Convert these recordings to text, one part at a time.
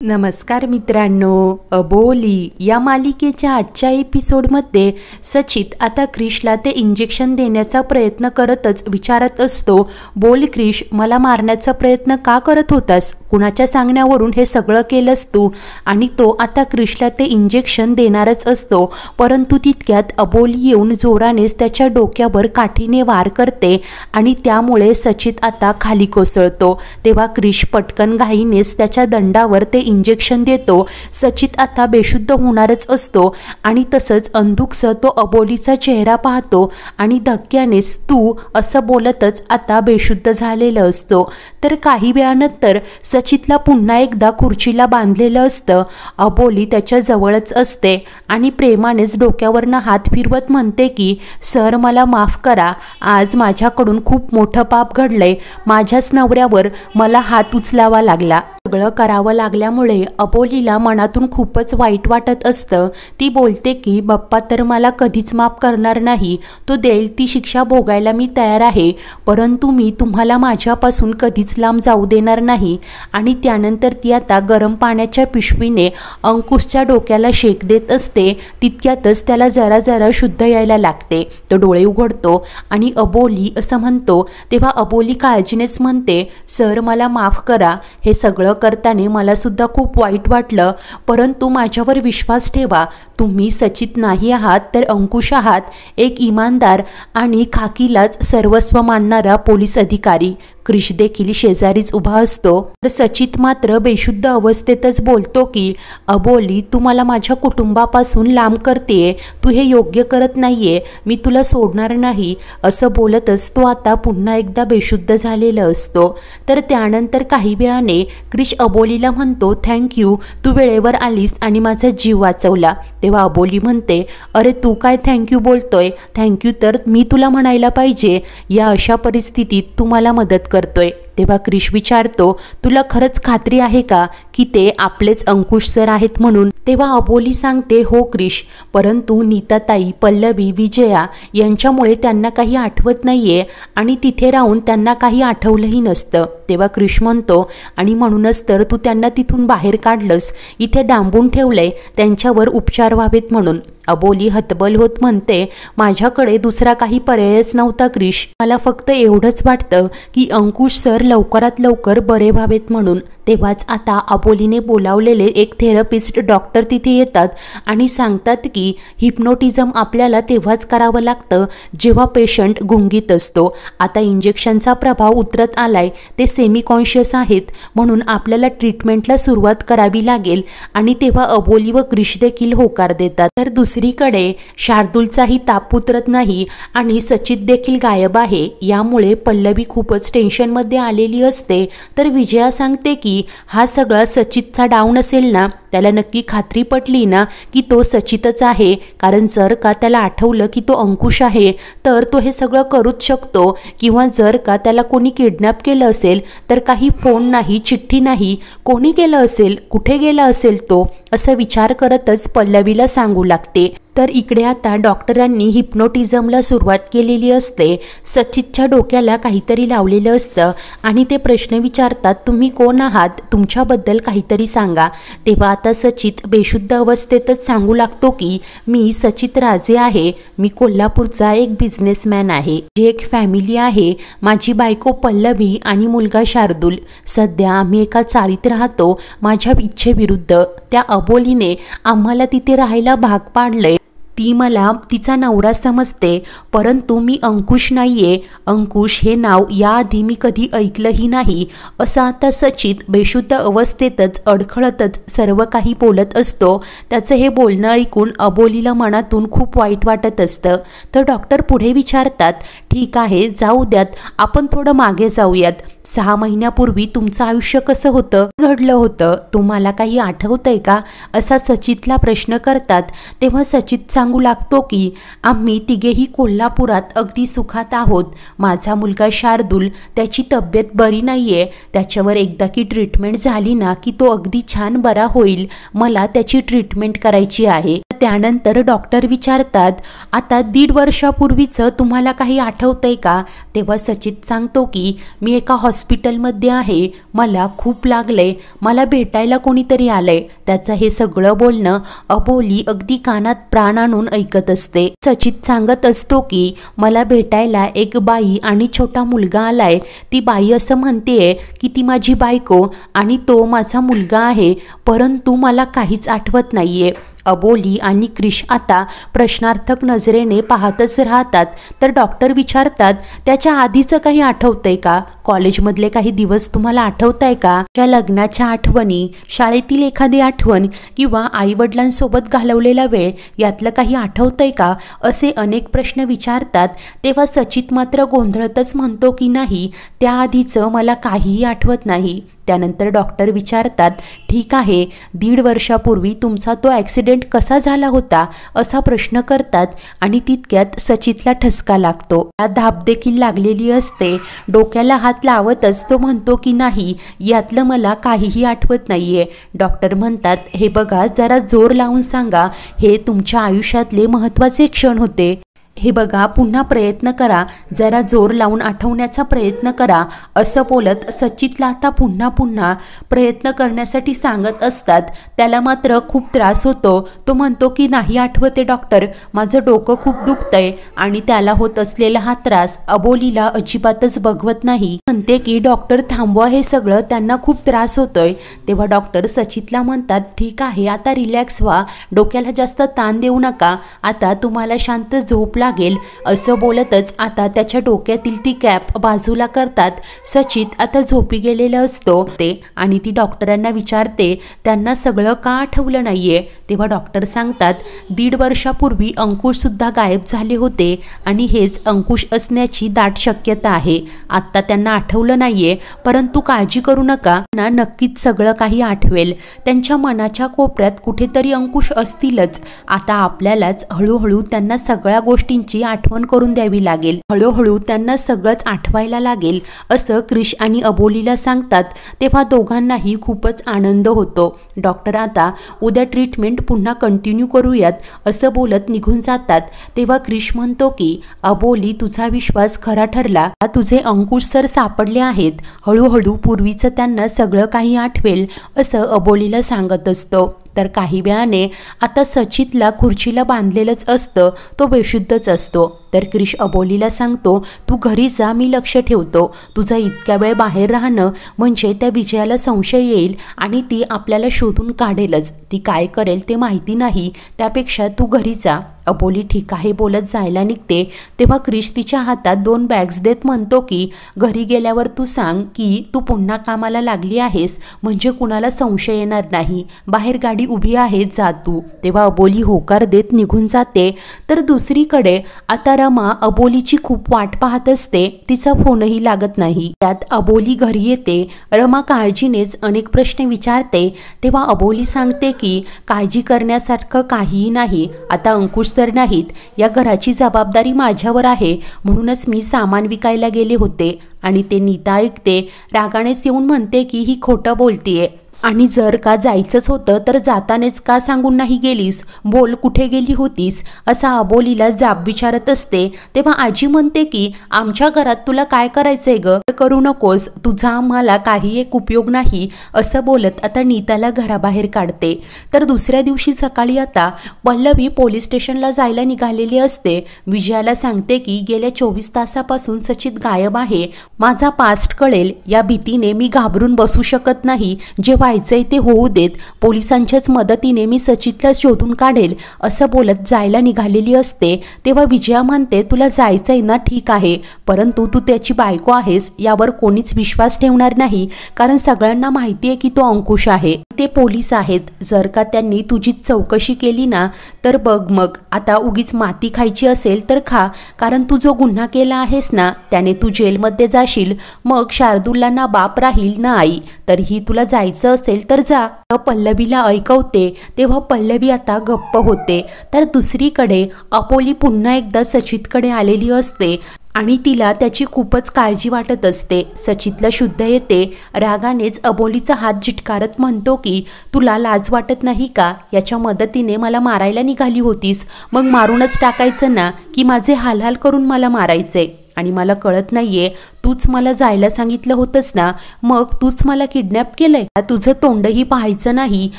नमस्कार मित्रांनो, अबोली या मालिकेच्या आजच्या एपिसोडमध्ये सचित आता क्रिशला ते इंजेक्शन देण्याचा प्रयत्न करतच विचारत असतो, बोल क्रिश, मला मारण्याचा प्रयत्न का करत होतास? कुणाच्या सांगण्यावरून हे सगळं केलंस तू? आणि तो आता क्रिशला ते इंजेक्शन देणारच असतो, परंतु तितक्यात अबोली येऊन जोरानेच त्याच्या डोक्यावर काठीने वार करते आणि त्यामुळे सचित आता खाली कोसळतो। तेव्हा क्रिश पटकन घाईनेच त्याच्या दंडावर ते इंजेक्शन देतो। सचित आता बेशुद्ध होणारच असतो आणि तसंच अंधुकसं तो अबोलीचा चेहरा पाहतो आणि धक्क्यानेच तू असं बोलतच आता बेशुद्ध झालेलं असतो। तर काही वेळानंतर सचितला पुन्हा एकदा खुर्चीला बांधलेलं असतं। अबोली त्याच्या जवळच असते आणि प्रेमानेच डोक्यावरनं हात फिरवत म्हणते की सर, मला माफ करा, आज माझ्याकडून खूप मोठं पाप घडलंय, माझ्याच नवऱ्यावर मला हात उचलावा लागला। सगळं करावं लागल्यामुळे अबोलीला मनातून खूपच वाईट वाटत असतं। ती बोलते की बाप्पा तर मला कधीच माफ करणार नाही, तो देईल ती शिक्षा भोगायला मी तयार आहे, परंतु मी तुम्हाला माझ्यापासून कधीच लांब जाऊ देणार नाही। आणि त्यानंतर ती आता गरम पाण्याच्या पिशवीने अंकुशच्या डोक्याला शेक देत असते। तितक्यातच त्याला जरा जरा शुद्ध यायला लागते। तो डोळे उघडतो आणि अबोली असं म्हणतो। तेव्हा अबोली काळजीनेच म्हणते, सर मला माफ करा, हे सगळं करताना मला सुद्धा खूप वाईट वाटलं, परंतु माझ्यावर विश्वास ठेवा, तुम्ही सचित नाही आहात तर अंकुश आहात, एक इमानदार आणि खाकीलाच सर्वस्व मानणारा पोलीस अधिकारी। क्रिश देखील शेजारीच उभा असतो। तर सचित मात्र बेशुद्ध अवस्थेतच बोलतो की अबोली, तू मला माझ्या कुटुंबापासून लांब करतेय, तू हे योग्य करत नाहीये, मी तुला सोडणार नाही, असं बोलतच तो आता पुन्हा एकदा बेशुद्ध झालेला असतो। तर त्यानंतर काही वेळाने क्रिश अबोलीला म्हणतो, थँक्यू, तू वेळेवर आलीस आणि माझा जीव वाचवला। तेव्हा अबोली म्हणते, अरे तू काय थँक्यू बोलतोय, थँक्यू तर मी तुला म्हणायला पाहिजे, या अशा परिस्थितीत तू मला मदत करतोय। तेव्हा क्रिश विचारतो, तुला खरंच खात्री आहे का की ते आपलेच अंकुश सर आहेत म्हणून? तेव्हा अबोली सांगते, हो क्रिश, परंतु नीताताई, पल्लवी, विजया यांच्यामुळे त्यांना काही आठवत नाहीये आणि तिथे राहून त्यांना काही आठवलंही नसतं। तेव्हा क्रिश म्हणतो, आणि म्हणूनच तर तू त्यांना तिथून बाहेर काढलंस, इथे डांबून ठेवलंय त्यांच्यावर उपचार व्हावेत म्हणून। अबोली हतबल होत म्हणते, माझ्याकडे दुसरा काही पर्यायच नव्हता क्रिश, मला फक्त एवढंच वाटतं की अंकुश सर लवकरात लवकर बरे व्हावेत म्हणून। तेव्हाच आता अबोलीने बोलावलेले एक थेरपिस्ट डॉक्टर तिथे येतात आणि सांगतात की हिप्नोटिझम आपल्याला तेव्हाच करावं लागतं जेव्हा पेशंट गुंगीत असतो। आता इंजेक्शनचा प्रभाव उतरत आलाय, ते सेमी कॉन्शियस आहेत, म्हणून आपल्याला ट्रीटमेंटला सुरुवात करावी लागेल। आणि तेव्हा अबोली व क्रिश देखील होकार देतात। तर दुसरीकडे शार्दूलचाही ताप उतरत नाही आणि सचित देखील गायब आहे, यामुळे पल्लवी खूपच टेन्शनमध्ये आलेली असते। तर विजया सांगते की हा सगळा सचितचा डाव नसेल ना, त्याला नक्की खात्री पटली ना की तो सचितच आहे, कारण जर का त्याला आठवलं की तो अंकुश आहे तर तो हे सगळं करूच शकतो, किंवा जर का त्याला कोणी किडनॅप केलं असेल तर काही फोन नाही, चिठ्ठी नाही, कोणी केलं असेल, कुठे गेला असेल तो, असा विचार करतच पल्लवीला सांगू लागते। तर इकडे आता डॉक्टरांनी हिप्नोटिझमला सुरुवात केलेली असते। सचितच्या डोक्याला काहीतरी लावलेलं असतं आणि ते प्रश्न विचारतात, तुम्ही कोण आहात, तुमच्याबद्दल काहीतरी सांगा। तेव्हा आता सचित बेशुद्ध अवस्थेतच सांगू लागतो की मी सचित राजे आहे, मी कोल्हापूरचा एक बिझनेसमॅन आहे, जी एक फॅमिली आहे, माझी बायको पल्लवी आणि मुलगा शार्दूल, सध्या आम्ही एका चाळीत राहतो, माझ्या इच्छेविरुद्ध त्या अबोलीने आम्हाला तिथे राहायला भाग पाडलंय, ती मला तिचा नवरा समजते, परंतु मी अंकुश नाहीये, अंकुश हे नाव याआधी मी कधी ऐकलंही नाही, असं आता सचित बेशुद्ध अवस्थेतच अडखळतच सर्व काही बोलत असतो। त्याचं हे बोलणं ऐकून अबोलीला मनातून खूप वाईट वाटत असतं। तर डॉक्टर पुढे विचारतात, ठीक आहे, जाऊ द्यात, आपण थोडं मागे जाऊयात, 6 महिन्यापूर्वी तुमचं आयुष्य कसं होतं, घडलं होतं, तुम्हाला काही आठवतंय का, असा सचितला प्रश्न करतात। तेव्हा सचित सांगू लागतो की आम्ही तिघेही कोल्हापुरात अगदी सुखात आहोत, माझा मुलगा शार्दूल, त्याची तब्येत बरी नाहीये, त्याच्यावर एकदा की ट्रीटमेंट झाली ना की तो अगदी छान बरा होईल, मला त्याची ट्रीटमेंट करायची आहे। त्यानंतर डॉक्टर विचारतात, आता 1.5 वर्षापूर्वीचं तुम्हाला काही आठवतंय का? तेव्हा सचित सांगतो की मी एका हॉस्पिटलमध्ये आहे, मला खूप लागलंय, मला भेटायला कोणीतरी आलंय. त्याचं हे सगळं बोलणं अबोली अगदी कानात प्राण आणून ऐकत असते. सचित सांगत असतो की मला भेटायला एक बाई आणि छोटा मुलगा आलाय. ती बाई असं म्हणतेय की ती माझी बायको आणि तो माझा मुलगा आहे, परंतु मला काहीच आठवत नाहीये. अबोली आणि क्रिश आता प्रश्नार्थक नजरेने पाहतच राहतात. तर डॉक्टर विचारतात, त्याच्या आधीचं काही आठवतंय का? कॉलेजमधले काही दिवस तुम्हाला आठवत आहे का? त्या लग्नाच्या आठवणी, शाळेतील एखादी आठवण किंवा आईवडिलांसोबत घालवलेला वेळ यातलं काही आठवतंय का? असे अनेक प्रश्न विचारतात. तेव्हा सचित मात्र गोंधळतच म्हणतो की नाही, त्याआधीचं मला काहीही आठवत नाही. त्यानंतर डॉक्टर विचारतात, ठीक आहे, 1.5 वर्षापूर्वी तुमचा तो ॲक्सिडेंट कसा झाला होता असा प्रश्न करतात आणि तितक्यात सचितला ठसका लागतो. धाप देखील लागलेली असते. डोक्याला हात लावतच तो म्हणतो की नाही, यातलं मला काहीही आठवत नाहीये. डॉक्टर म्हणतात, हे बघा, जरा जोर लावून सांगा, हे तुमच्या आयुष्यातले महत्त्वाचे क्षण होते. हे बघा, पुन्हा प्रयत्न करा, जरा जोर लावून आठवण्याचा प्रयत्न करा. असं बोलत सचितला आता पुन्हा पुन्हा प्रयत्न करण्यासाठी सांगत असतात. त्याला मात्र खूप त्रास होतो. तो म्हणतो की नाही आठवते डॉक्टर, माझं डोकं खूप दुखतंय. आणि त्याला होत असलेला हा त्रास अबोलीला अजिबातच बघवत नाही. म्हणते की डॉक्टर थांबवा हे सगळं, त्यांना खूप त्रास होतोय. तेव्हा डॉक्टर सचितला म्हणतात, ठीक आहे, आता रिलॅक्स व्हा, डोक्याला जास्त ताण देऊ नका, आता तुम्हाला शांत झोप लागेल. असं बोलतच आता त्याच्या डोक्यातील ती कॅप बाजूला करतात. सचित आता झोपी गेलेला असतो ते आणि ती डॉक्टरांना विचारते, त्यांना सगळं का आठवलं नाहीये? तेव्हा डॉक्टर सांगतात, 1.5 वर्षापूर्वी अंकुश सुद्धा गायब झाले होते आणि हेच अंकुश असण्याची दाट शक्यता आहे. आता त्यांना आठवलं नाहीये, परंतु काळजी करू नका, ना नक्कीच सगळं काही आठवेल. त्यांच्या मनाच्या कोपऱ्यात कुठेतरी अंकुश असतीलच. आता आपल्यालाच हळूहळू त्यांना सगळ्या गोष्टींची आठवण करून द्यावी लागेल, हळूहळू त्यांना सगळंच आठवायला लागेल, असं क्रिश आणि अबोलीला सांगतात. तेव्हा दोघांनाही खूपच आनंद होतो. डॉक्टर आता उद्या ट्रीटमेंट पुन्हा कंटिन्यू करूयात असं बोलत निघून जातात. तेव्हा क्रिश म्हणतो की अबोली, तुझा विश्वास खरा ठरला, तुझे अंकुश सर सापडले आहेत, हळूहळू पूर्वीचं त्यांना सगळं काही आठवेल असं अबोलीला सांगत असतो. तर काही वेळाने आता सचितला खुर्चीला बांधलेलंच असतं, तो बेशुद्धच असतो. तर क्रिश अबोलीला सांगतो, तू घरी जा, मी लक्ष ठेवतो. तुझं इतक्या वेळ बाहेर राहणं म्हणजे त्या विजयाला संशय येईल आणि ती आपल्याला शोधून काढेलच. ती काय करेल ते माहिती नाही, त्यापेक्षा तू घरी जा. अबोली ठीक आहे बोलत जायला निघते. तेव्हा क्रिश तिच्या हातात 2 बॅग्स देत म्हणतो की घरी गेल्यावर तू सांग की तू पुन्हा कामाला लागली आहेस, म्हणजे कुणाला संशय येणार नाही. बाहेर गाडी उभी आहे, जा तू. तेव्हा अबोली होकार देत निघून जाते. तर दुसरीकडे आता रमा अबोलीची खूप वाट पाहत असते. तिचा फोनही लागत नाही. त्यात अबोली घरी येते. रमा काळजीनेच अनेक प्रश्न विचारते. तेव्हा अबोली सांगते की काळजी करण्यासारखं काहीही नाही, आता अंकुश तर नाहीत, या घराची जबाबदारी माझ्यावर आहे, म्हणूनच मी सामान विकायला गेले होते. आणि ते नीता ऐकते. रागानेच येऊन म्हणते की ही खोटं बोलतीये, आणि जर का जायचंच होतं तर जातानेच का सांगून नाही गेलीस? बोल, कुठे गेली होतीस? असा अबोलीला जाब विचारत असते. तेव्हा आजी म्हणते की आमच्या घरात तुला काय करायचंय ग, करू नकोस, तुझा आम्हाला काही एक उपयोग नाही. असं बोलत आता नीताला घराबाहेर काढते. तर दुसऱ्या दिवशी सकाळी आता पल्लवी पोलीस स्टेशनला जायला निघालेली असते. विजयाला सांगते की गेल्या 24 तासापासून सचित गायब आहे. माझा पास्ट कळेल या भीतीने मी घाबरून बसू शकत नाही. जेव्हा ते होऊ देत, पोलिसांच्याच मदतीने मी सचितला शोधून काढेल असं बोलत जायला निघालेली असते. तेव्हा विजया म्हणते, तुला जायचंय ना, ठीक आहे, परंतु तू त्याची बायको आहेस यावर कोणीच विश्वास ठेवणार नाही, कारण सगळ्यांना माहिती आहे की तो अंकुश आहे, ते पोलीस आहेत. जर का त्यांनी तुझी चौकशी केली ना तर बघ, मग आता उगीच माती खायची असेल तर खा, कारण तू जो गुन्हा केला आहेस ना त्याने तू जेलमध्ये जाशील. मग शार्दूलला ना बाप राहील ना आई. तरीही तुला जायचं असेल तर जा. पल्लवीला ऐकवते. तेव्हा पल्लवी आता गप्प होते. तर दुसरीकडे अबोली पुन्हा एकदा सचितकडे आलेली असते. आणि तिला त्याची खूपच काळजी वाटत असते। सचितला शुद्ध येते। रागानेच अबोलीचा हात झिटकारत म्हणतो की तुला लाज वाटत नाही का? याच्या मदतीने मला मारायला निघाली होतीस, मग मारूनच टाकायचं ना, की माझे हालहाल करून मला मारायचे? आणि मला कळत नाहीये, तूच मला जायला सांगितलं होतंस ना, मग तूच मला किडनॅप केलंय? तुझं तोंडही पाहायचं नाही,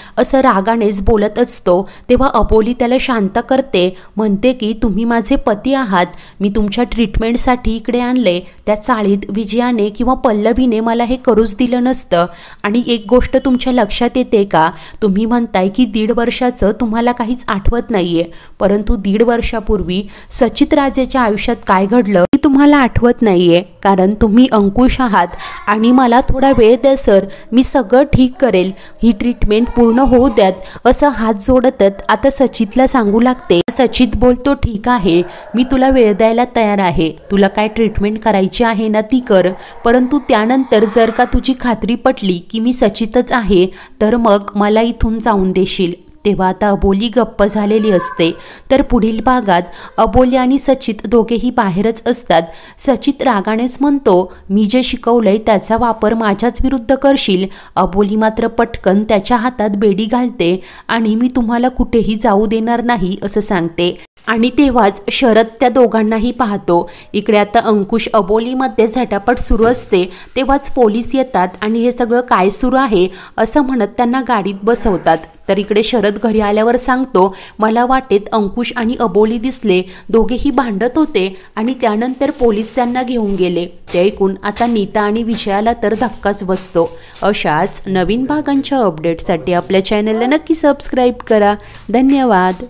असं रागानेच बोलत असतो। तेव्हा अबोली त्याला शांत करते, म्हणते की तुम्ही माझे पती आहात, मी तुमच्या ट्रीटमेंटसाठी इकडे आणले। त्या चाळीत विजयाने किंवा पल्लवीने मला हे करूच दिलं नसतं। आणि एक गोष्ट तुमच्या लक्षात येते का? तुम्ही म्हणताय की 1.5 वर्षाचं तुम्हाला काहीच आठवत नाहीये, परंतु 1.5 वर्षापूर्वी सचित राजेच्या आयुष्यात काय घडलं तुम्हाला आठवत नाहीये, कारण तुम्ही अंकुश आहात। आणि मला थोडा वेळ द्या सर, मी सगळं ठीक करेल, ही ट्रीटमेंट पूर्ण होऊ द्यात, असं हात जोडतच आता सचितला सांगू लागते। सचित बोलतो ठीक आहे, मी तुला वेळ द्यायला तयार आहे, तुला काय ट्रीटमेंट करायची आहे ना ती कर, परंतु त्यानंतर जर का तुझी खात्री पटली की मी सचितच आहे, तर मग मला इथून जाऊन देशील। तेव्हा आता अबोली गप्प झालेली असते। तर पुढील भागात अबोली आणि सचित दोघेही बाहेरच असतात। सचित रागानेच म्हणतो, मी जे शिकवलंय त्याचा वापर माझ्याच विरुद्ध करशील? अबोली मात्र पटकन त्याच्या हातात बेडी घालते आणि मी तुम्हाला कुठेही जाऊ देणार नाही असं सांगते। आणि तेव्हाच शरद त्या दोघांनाही पाहतो। इकडे आता अंकुश अबोलीमध्ये झटापट सुरू असते, तेव्हाच पोलीस येतात आणि हे सगळं काय सुरू आहे असं म्हणत त्यांना गाडीत बसवतात। तर इकडे शरद घरी आल्यावर सांगतो, मला वाटेत अंकुश आणि अबोली दिसले, दोघेही भांडत होते आणि त्यानंतर पोलीस त्यांना घेऊन गेले। ते ऐकून आता नीता आणि विजयाला तर धक्काच बसतो। अशाच नवीन भागांच्या अपडेटसाठी आपल्या चॅनलला नक्की सबस्क्राईब करा। धन्यवाद।